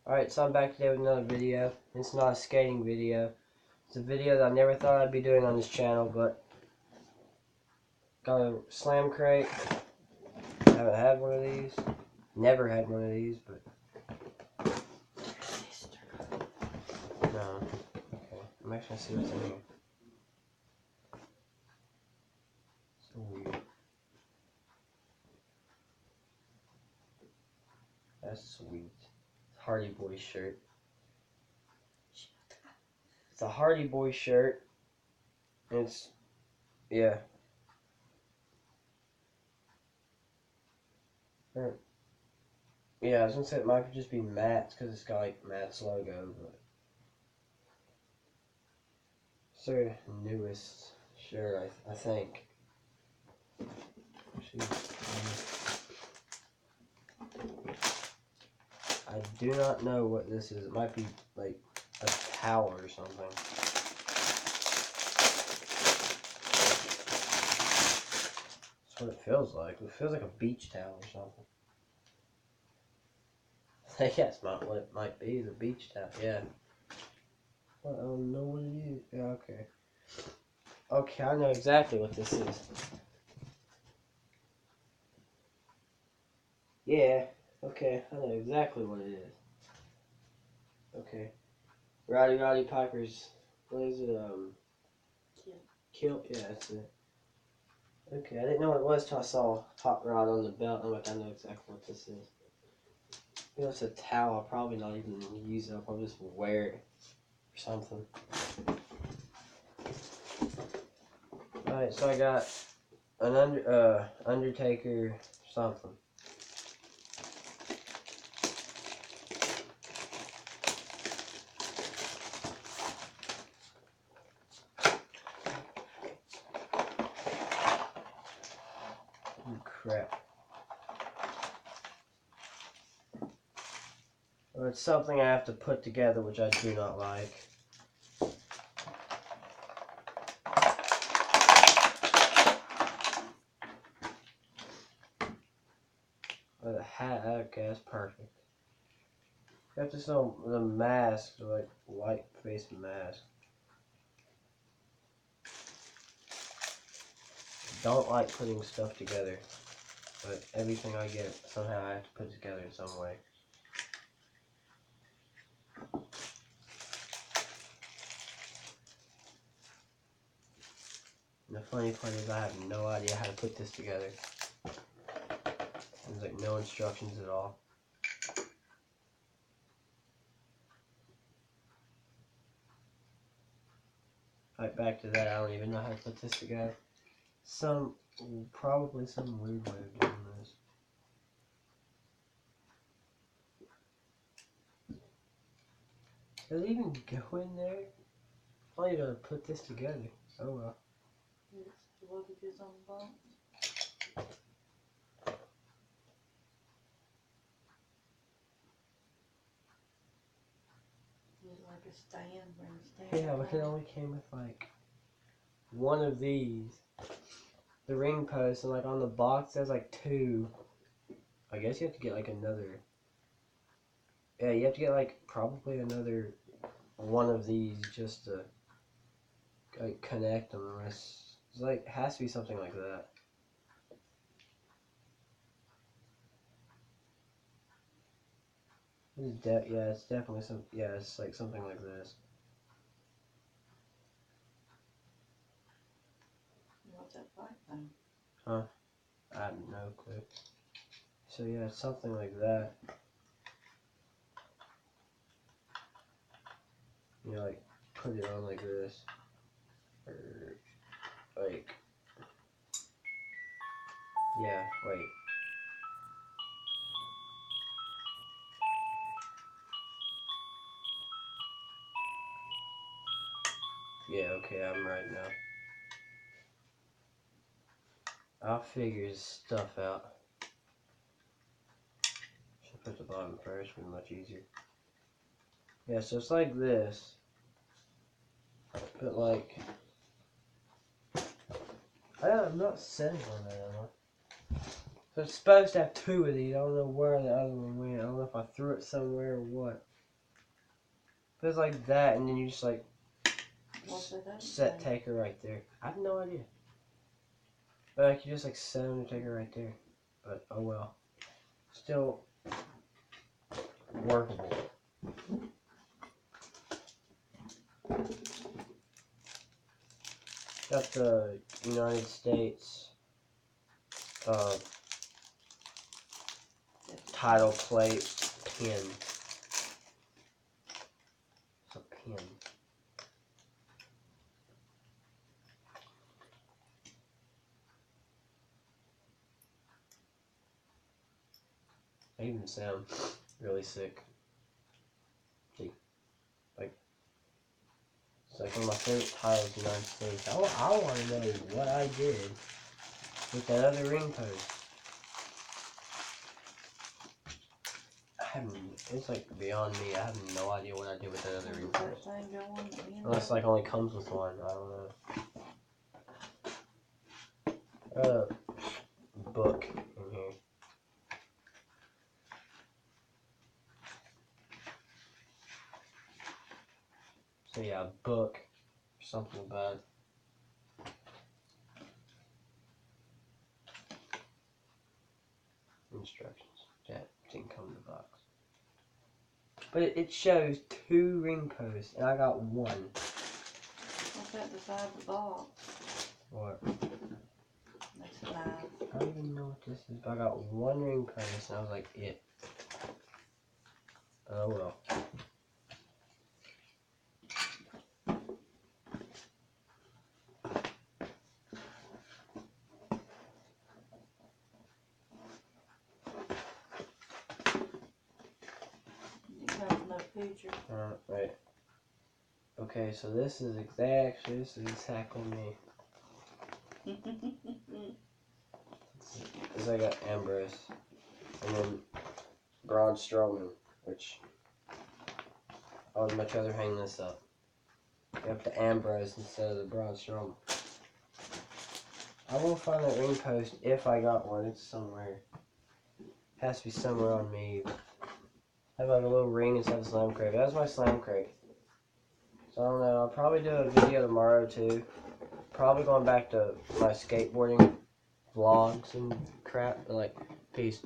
Alright, so I'm back today with another video. It's not a skating video. It's a video that I never thought I'd be doing on this channel, but got a slam crate. Haven't had one of these. Never had one of these, but no. Okay, I'm actually gonna see what's in here. So weird. That's sweet. Hardy Boy shirt. It's a Hardy Boy shirt. It's, yeah. Yeah, I was gonna say it might just be Matt's because it's got like Matt's logo, but it's their newest shirt, I think. I do not know what this is. It might be like a towel or something. That's what it feels like. It feels like a beach towel or something. Yeah, it's not what it might be. It's a beach towel. Yeah. Well, I don't know what it is. Yeah, okay. Okay, I know exactly what this is. Yeah. Okay, I know exactly what it is. Okay. Roddy Piper's. What is it? Kilt. Yeah, that's it. Okay, I didn't know what it was till I saw Hot Rod on the belt. I'm like, I know exactly what this is. You know, it's a towel. I'll probably not even use it. I'll probably just wear it or something. Alright, so I got an Undertaker something. Oh, crap. Well, it's something I have to put together, which I do not like. Oh, the hat. Okay, that's perfect. You have to sell the mask, like white face mask. Don't like putting stuff together, but everything I get somehow I have to put together in some way. And the funny part is I have no idea how to put this together. There's like no instructions at all. Right back to that, I don't even know how to put this together. Probably some weird way of doing this. Does it even go in there? Oh, you gotta put this together. Oh well. Yes, what it is on the box. It's like a stand, bring a stand. Yeah, but it only came with like one of these. The ring post, and like on the box there's like two. I guess you have to get like another. Yeah, you have to get like probably another one of these just to like connect them. It's like has to be something like that. Yeah, it's definitely some. Yeah, it's like something like this. What's that black thing? Huh? I have no clue. So yeah, it's something like that. You know, like put it on like this, or like yeah. Wait. Yeah. Okay, I'm right now. I'll figure stuff out. Should put the bottom first, would be much easier. Yeah, so it's like this, but like I'm not setting on that anymore. So it's supposed to have two of these. I don't know where the other one went. I don't know if I threw it somewhere or what. But it's like that, and then you just like What's it that set thing? taker right there. I have no idea. But like you just like set Undertaker right there. But oh well. Still workable. Got the United States title plate pin. It's a pin. They even sound really sick. See, like it's like one of my favorite titles in the United States. I want to know what I did with that other ring post. It's like beyond me. I have no idea what I did with that other ring post. That thing going in Unless like only comes with one. I don't know. Book in here. So yeah, book. Something about it. Instructions. That didn't come in the box. But it shows 2 ring posts, and I got 1. What's that beside the box? What? That's a knife. I don't even know what this is, but I got 1 ring post, and I was like, it. Oh well. You have no picture. Wait. Okay, so this is exactly me. Because I got Ambrose, and then Braun Strowman, which I would much rather hang this up. Up to Ambrose instead of the Braun Strowman. I will find that ring post if I got one. It's somewhere. It has to be somewhere on me. I have like a little ring inside the slam crate. That's my slam crate. So I don't know. I'll probably do a video tomorrow too. Probably going back to my skateboarding vlogs and crap. But like, peace.